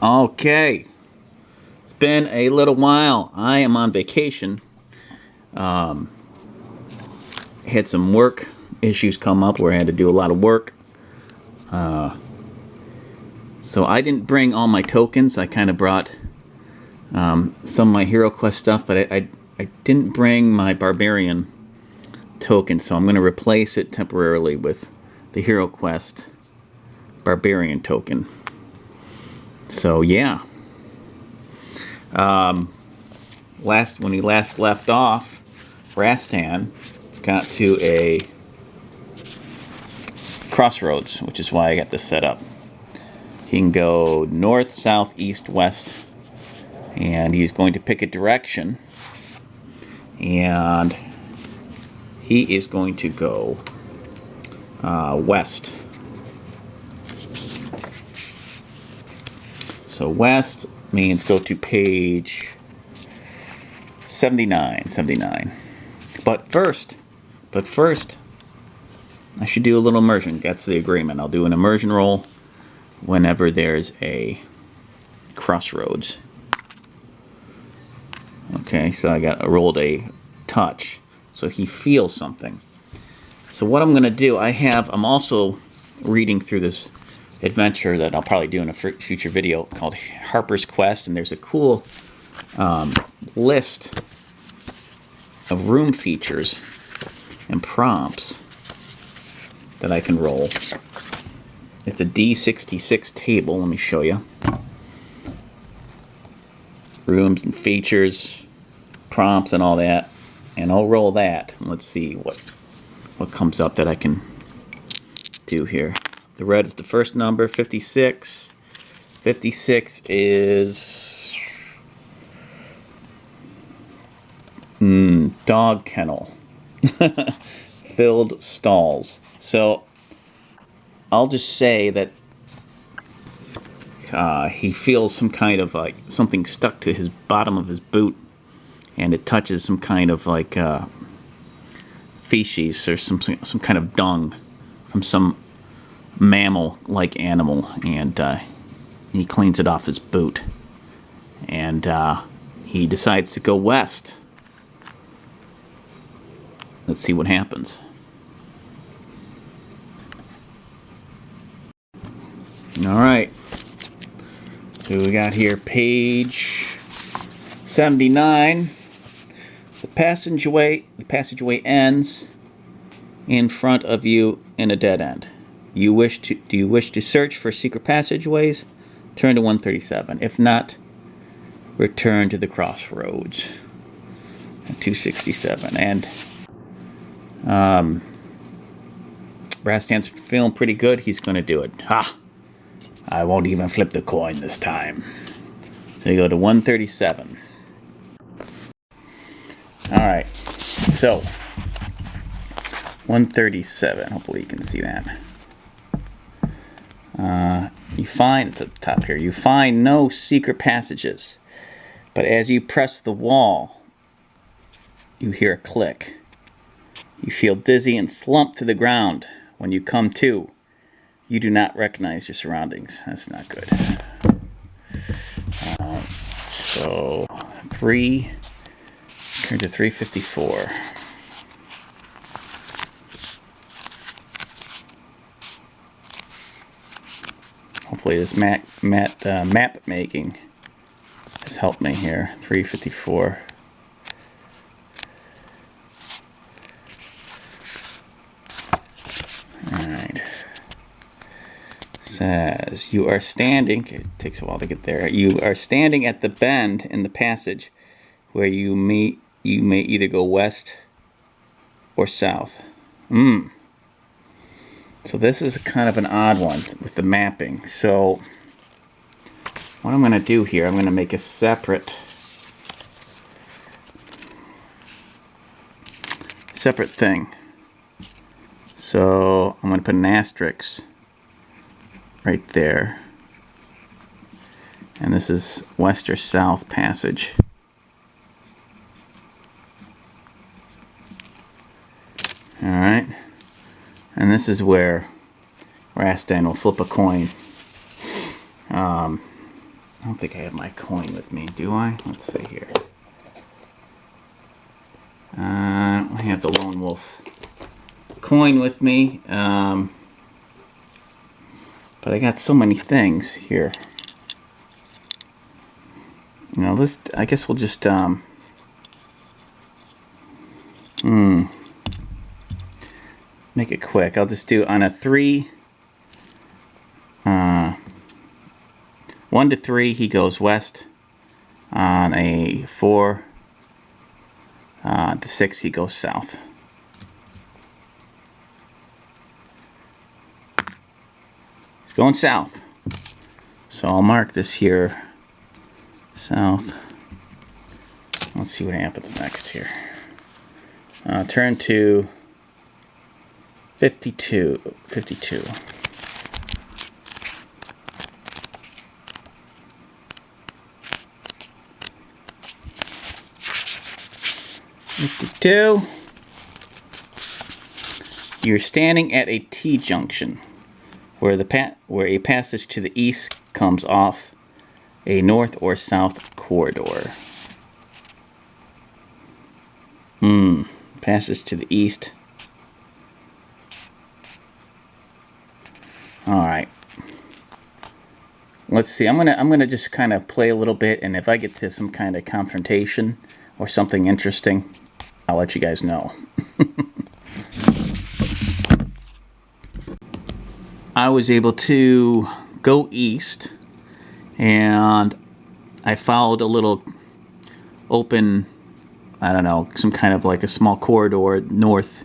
Okay, it's been a little while. I am on vacation. Um, Had some work issues come up where I had to do a lot of work. So I didn't bring all my tokens. I kind of brought some of my Hero Quest stuff, but I didn't bring my Barbarian token, so I'm going to replace it temporarily with the Hero Quest Barbarian token. So yeah. When he last left off, Rastan got to a crossroads, which is why I got this set up. He can go north, south, east, west, and he's going to pick a direction, and he is going to go west. So west means go to page 79. But first, I should do a little immersion. That's the agreement. I'll do an immersion roll whenever there's a crossroads. Okay, so I rolled a touch. So he feels something. So what I'm going to do, I'm also reading through this adventure that I'll probably do in a future video called Harper's Quest, and there's a cool list of room features and prompts that I can roll. It's a D66 table. Let me show you. Rooms and features, prompts and all that. And I'll roll that. Let's see what comes up that I can do here. The red is the first number, 56. 56 is dog kennel. Filled stalls. So I'll just say that he feels some kind of like something stuck to his bottom of his boot, and it touches some kind of like feces or some kind of dung from some mammal-like animal, and he cleans it off his boot, and he decides to go west. Let's see what happens. All right. So we got here page 79. The passageway ends in front of you in a dead end. Do you wish to search for secret passageways? Turn to 137. If not, return to the crossroads at 267. And Rastan's feeling pretty good. He's going to do it. Ha! I won't even flip the coin this time. So you go to 137. Alright. So 137. Hopefully you can see that. You find, it's at the top here, you find no secret passages. But as you press the wall, you hear a click. You feel dizzy and slump to the ground. When you come to, you do not recognize your surroundings. That's not good. So, turn to 354. Hopefully this map making has helped me here. 354. Alright. Says you are standing, it takes a while to get there. You are standing at the bend in the passage where you may either go west or south. So this is kind of an odd one with the mapping. So what I'm going to do here, I'm going to make a separate thing. So I'm going to put an asterisk right there. And this is west or south passage. Alright. And this is where Rastan will flip a coin. don't think I have my coin with me, do I? Let's see here. I don't have the Lone Wolf coin with me, but I got so many things here. You know, this, I guess we'll just, make it quick. I'll just do on a 3, 1 to 3, he goes west. On a 4 to 6, he goes south. He's going south. So I'll mark this here, south. Let's see what happens next here. Turn to 52. 52. You're standing at a T-junction where a passage to the east comes off a north or south corridor. Passage to the east. All right. Let's see. I'm gonna just kind of play a little bit, and if I get to some kind of confrontation or something interesting, I'll let you guys know. I was able to go east, and I followed a little open, I don't know, some kind of like a small corridor northeast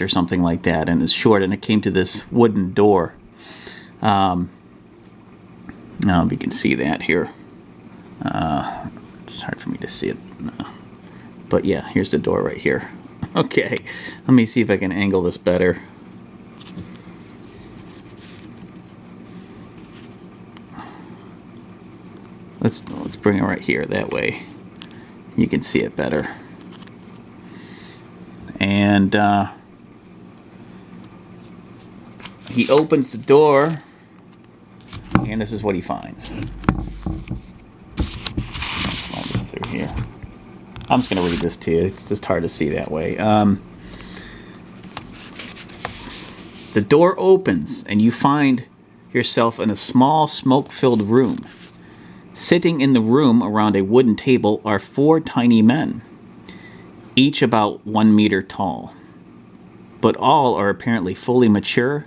or something like that, and it's short, and it came to this wooden door. Now you can see that here. It's hard for me to see it. But yeah, here's the door right here. Okay, let me see if I can angle this better. Let's bring it right here, that way you can see it better. And he opens the door, and this is what he finds. Let's slide this through here. I'm just going to read this to you. It's just hard to see that way. The door opens, and you find yourself in a small, smoke-filled room. Sitting in the room around a wooden table are 4 tiny men, each about 1 meter tall. But all are apparently fully mature,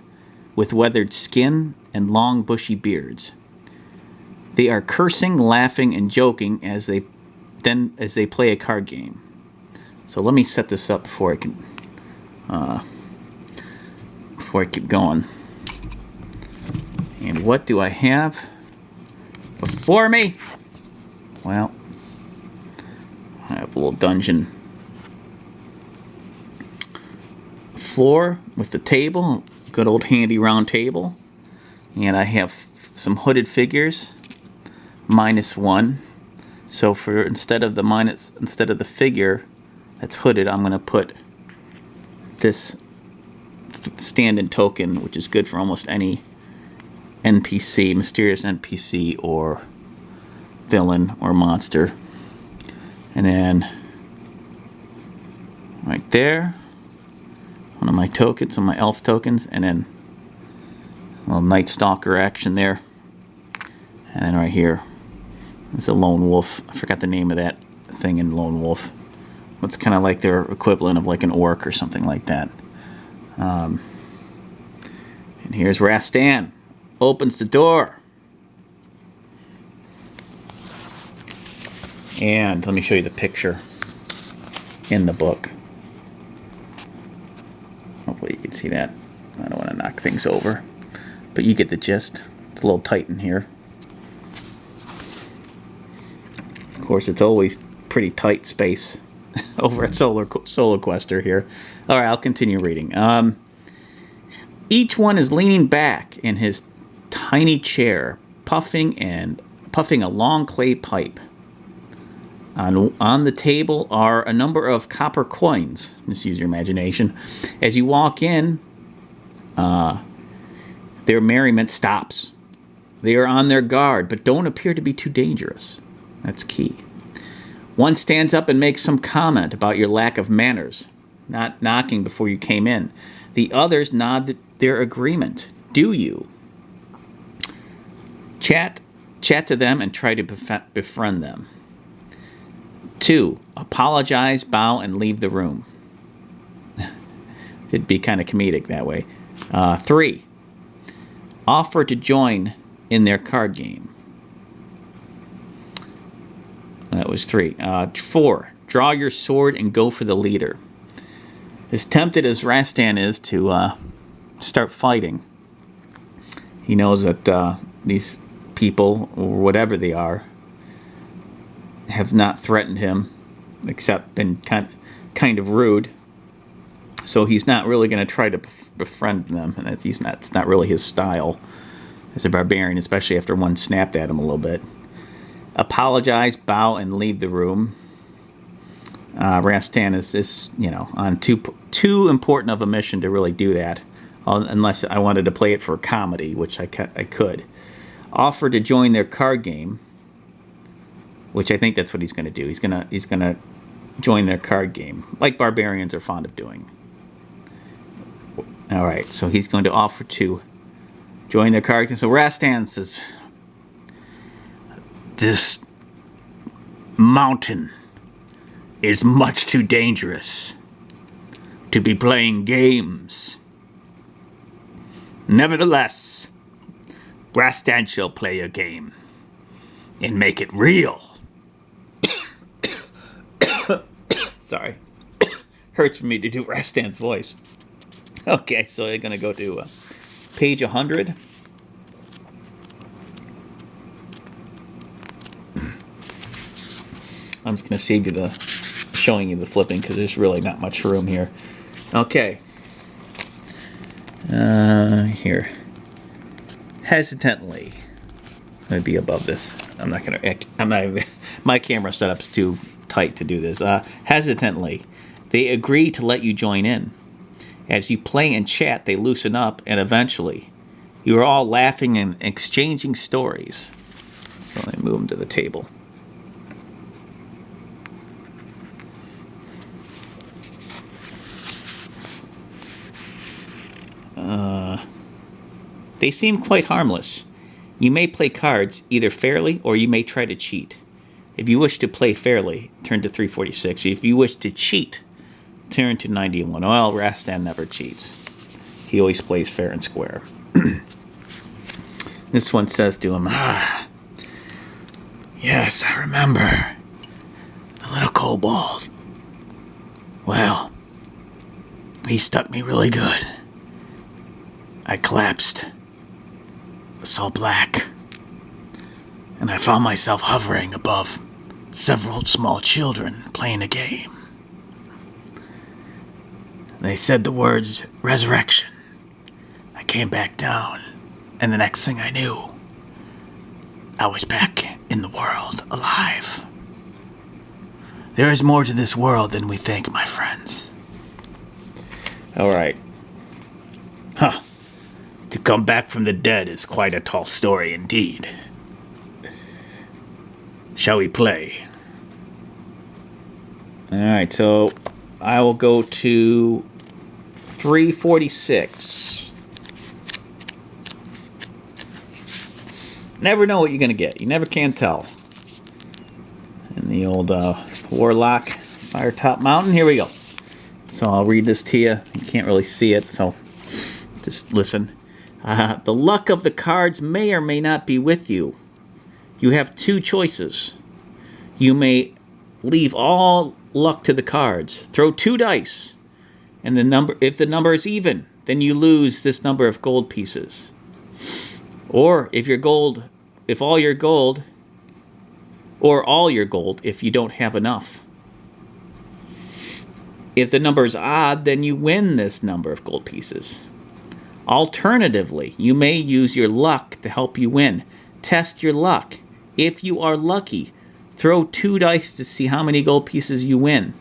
with weathered skin and long, bushy beards. They are cursing, laughing, and joking as they play a card game. So let me set this up before I can before I keep going. And what do I have before me? Well, I have a little dungeon floor with the table, good old handy round table, and I have some hooded figures, -1. So for instead of the figure that's hooded, I'm going to put this stand-in token, which is good for almost any NPC, mysterious NPC or villain or monster. And then right there, one of my tokens, one of my elf tokens, and then a little Night Stalker action there. And then right here is a Lone Wolf. I forgot the name of that thing in Lone Wolf. It's kind of like their equivalent of like an orc or something like that. And here's Rastan. Opens the door. And let me show you the picture in the book. Hopefully you can see that. I don't want to knock things over. But you get the gist. It's a little tight in here. Of course, it's always pretty tight space over at Solo Quester here. All right, I'll continue reading. Each one is leaning back in his tiny chair, puffing a long clay pipe. On the table are a number of copper coins. Just use your imagination. As you walk in, their merriment stops. They are on their guard, but don't appear to be too dangerous. That's key. One stands up and makes some comment about your lack of manners, not knocking before you came in. The others nod their agreement. Do you? Chat to them and try to befriend them. 2. Apologize, bow, and leave the room. It'd be kind of comedic that way. 3. Offer to join in their card game. That was 3. 4. Draw your sword and go for the leader. As tempted as Rastan is to start fighting, he knows that these people, or whatever they are, have not threatened him, except been kind of rude. So he's not really going to try to befriend them, and it's not really his style as a barbarian, especially after one snapped at him a little bit. Apologize, bow, and leave the room. Rastan is on too important of a mission to really do that, unless I wanted to play it for comedy, which I could. Offer to join their card game, which I think that's what he's going to do. He's gonna join their card game, like barbarians are fond of doing. All right, so he's going to offer to join their card game. So Rastan says, "This mountain is much too dangerous to be playing games. Nevertheless, Rastan shall play a game and make it real." Sorry. Hurts for me to do Rastan's voice. Okay, so they're going to go to page 100. I'm just going to save you showing you the flipping because there's really not much room here. Okay. Here. Hesitantly. I'm going to be above this. My camera setup's too tight to do this. Hesitantly. They agree to let you join in. As you play and chat, they loosen up, and eventually, you are all laughing and exchanging stories. So let me move them to the table. They seem quite harmless. You may play cards either fairly or you may try to cheat. If you wish to play fairly, turn to 346. If you wish to cheat, turn to 91. Well, Rastan never cheats. He always plays fair and square. This one says to him, yes, I remember. The little kobold. Well, he stuck me really good. I collapsed. Saw black. And I found myself hovering above several small children playing a game. They said the words, resurrection. I came back down, and the next thing I knew, I was back in the world, alive. There is more to this world than we think, my friends. All right. Huh. To come back from the dead is quite a tall story indeed. Shall we play? All right, so I will go to 346. Never know what you're going to get. You never can tell. In the old Warlock Firetop Mountain. Here we go. So I'll read this to you. You can't really see it, so just listen. The luck of the cards may or may not be with you. You have two choices. You may leave all luck to the cards. Throw 2 dice. And if the number is even, then you lose this number of gold pieces. Or if all your gold, if you don't have enough. If the number is odd, then you win this number of gold pieces. Alternatively, you may use your luck to help you win. Test your luck. If you are lucky, throw 2 dice to see how many gold pieces you win.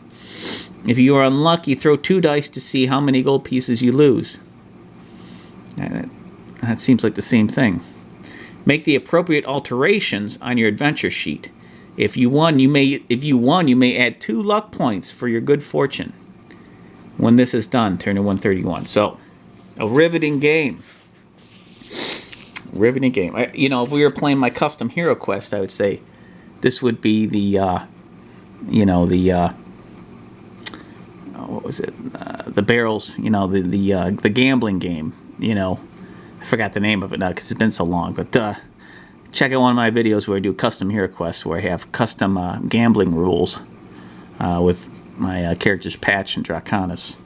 If you are unlucky, throw 2 dice to see how many gold pieces you lose. That seems like the same thing. Make the appropriate alterations on your adventure sheet. If you won, you may add 2 luck points for your good fortune. When this is done, turn to 131. So, a riveting game. Riveting game. You know, if we were playing my custom hero quest, I would say this would be the, what was it? The barrels. You know, the gambling game. You know, I forgot the name of it now because it's been so long. But check out one of my videos where I do custom hero quests, where I have custom gambling rules with my characters Patch and Draconis.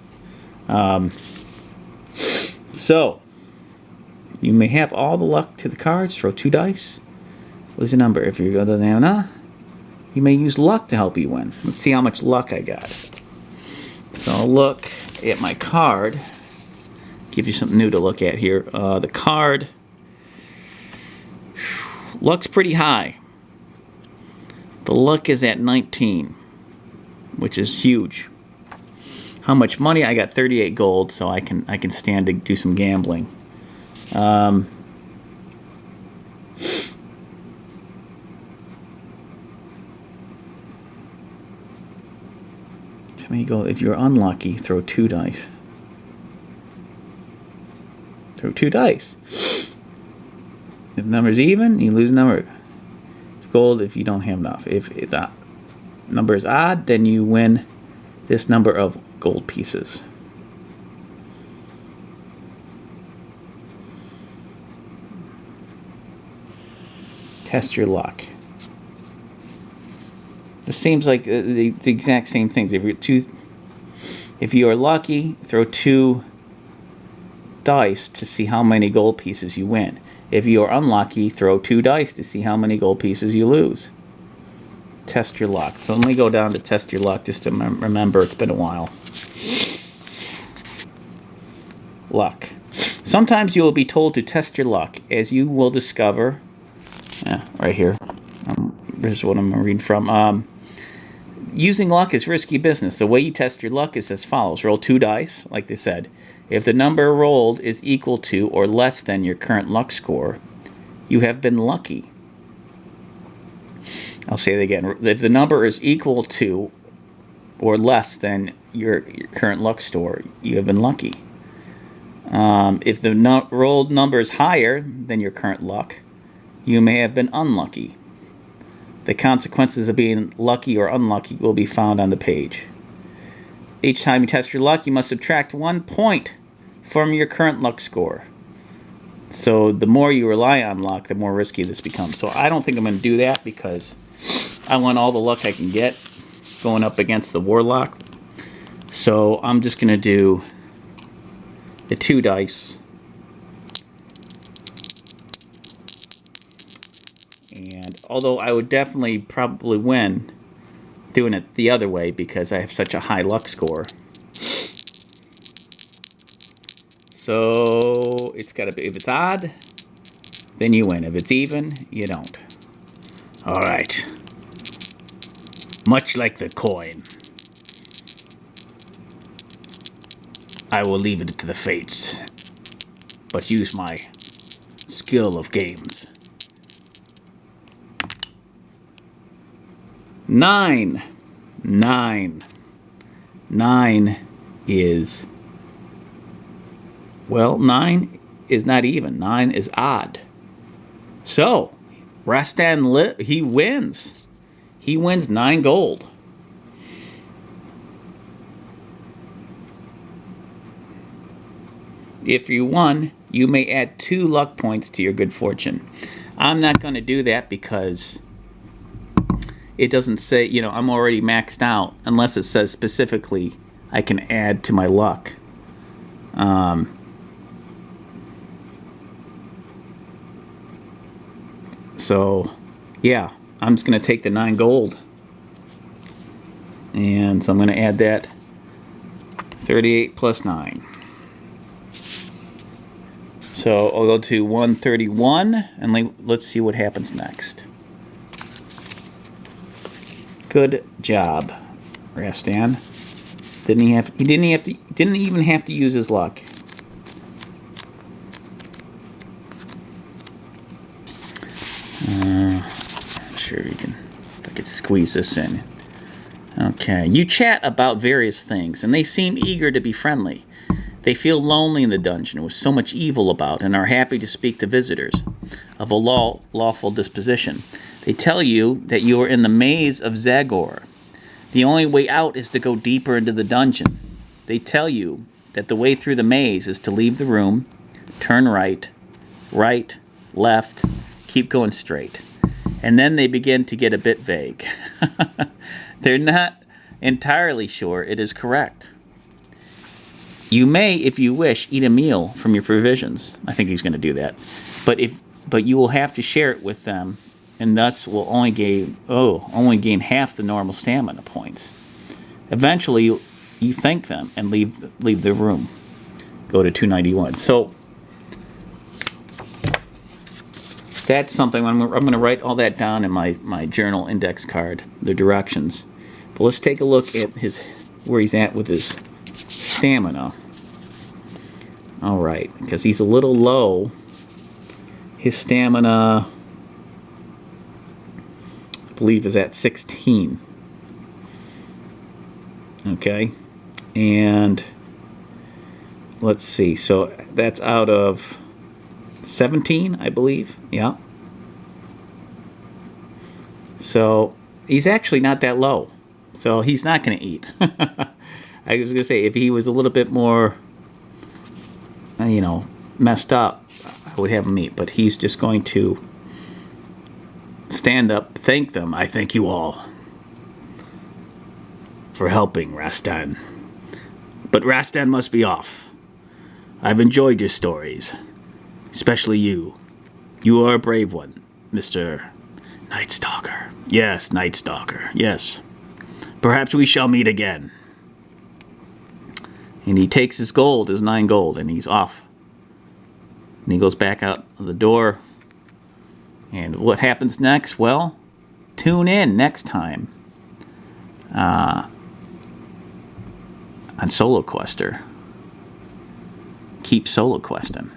So, you may have all the luck to the cards. Throw 2 dice. Lose a number. If you're going to you may use luck to help you win. Let's see how much luck I got. So I'll look at my card. Give you something new to look at here. The card. Luck's pretty high. The luck is at 19, which is huge. How much money? I got 38 gold, so I can stand to do some gambling. So you go. If you're unlucky, throw 2 dice. Throw 2 dice. If the number's even, you lose a number. Gold if you don't have enough. If the number is odd, then you win this number of gold pieces. Test your luck. This seems like the exact same things. If you are lucky, throw 2 dice to see how many gold pieces you win. If you are unlucky, throw 2 dice to see how many gold pieces you lose. Test your luck. So let me go down to test your luck just to remember it's been a while. Luck. Sometimes you will be told to test your luck, as you will discover. Right here. This is what I'm reading from. Using luck is risky business. The way you test your luck is as follows. Roll 2 dice, like they said. If the number rolled is equal to or less than your current luck score, you have been lucky. I'll say it again. If the number is equal to or less than your current luck score, you have been lucky. If the rolled number is higher than your current luck, you may have been unlucky. The consequences of being lucky or unlucky will be found on the page. Each time you test your luck, you must subtract 1 point from your current luck score. So the more you rely on luck, the more risky this becomes. So I don't think I'm going to do that because I want all the luck I can get going up against the Warlock. So I'm just going to do the 2 dice. And although I would definitely probably win doing it the other way because I have such a high luck score. So it's got to be, if it's odd, then you win. If it's even, you don't. All right. Much like the coin, I will leave it to the fates, but use my skill of games. 9. 9 is, well, 9 is not even. 9 is odd. So, Rastan, he wins. He wins 9 gold. If you won, you may add 2 luck points to your good fortune. I'm not going to do that because it doesn't say, you know, I'm already maxed out unless it says specifically I can add to my luck. So, yeah, I'm just going to take the 9 gold. And so I'm going to add that 38 plus 9. So I'll go to 131 and let's see what happens next. Good job, Rastan. He didn't even have to use his luck. I'm sure you can, if I could squeeze this in. Okay, you chat about various things, and they seem eager to be friendly. They feel lonely in the dungeon with so much evil about, and are happy to speak to visitors of a lawful disposition. They tell you that you are in the maze of Zagor. The only way out is to go deeper into the dungeon. They tell you that the way through the maze is to leave the room, turn right, left, keep going straight. And then they begin to get a bit vague. They're not entirely sure it is correct. You may, if you wish, eat a meal from your provisions. I think he's going to do that. But you will have to share it with them, and thus will only gain half the normal stamina points. Eventually, you thank them and leave the room. Go to 291. So that's something I'm going to write all that down in my journal index card, the directions. But let's take a look at where he's at with his stamina. All right, because he's a little low. His stamina, I believe, is at 16. Okay, and let's see. So that's out of 17, I believe. Yeah. So he's actually not that low. So he's not going to eat. I was going to say, if he was a little bit more, messed up, I would have him eat. But he's just going to stand up, thank them. I thank you all for helping, Rastan. But Rastan must be off. I've enjoyed your stories. Especially you. You are a brave one, Mr. Night Stalker. Yes, Night Stalker. Yes. Perhaps we shall meet again. And he takes his 9 gold, and he's off. And he goes back out the door. And what happens next? Well, tune in next time on Solo Quester. Keep solo questing.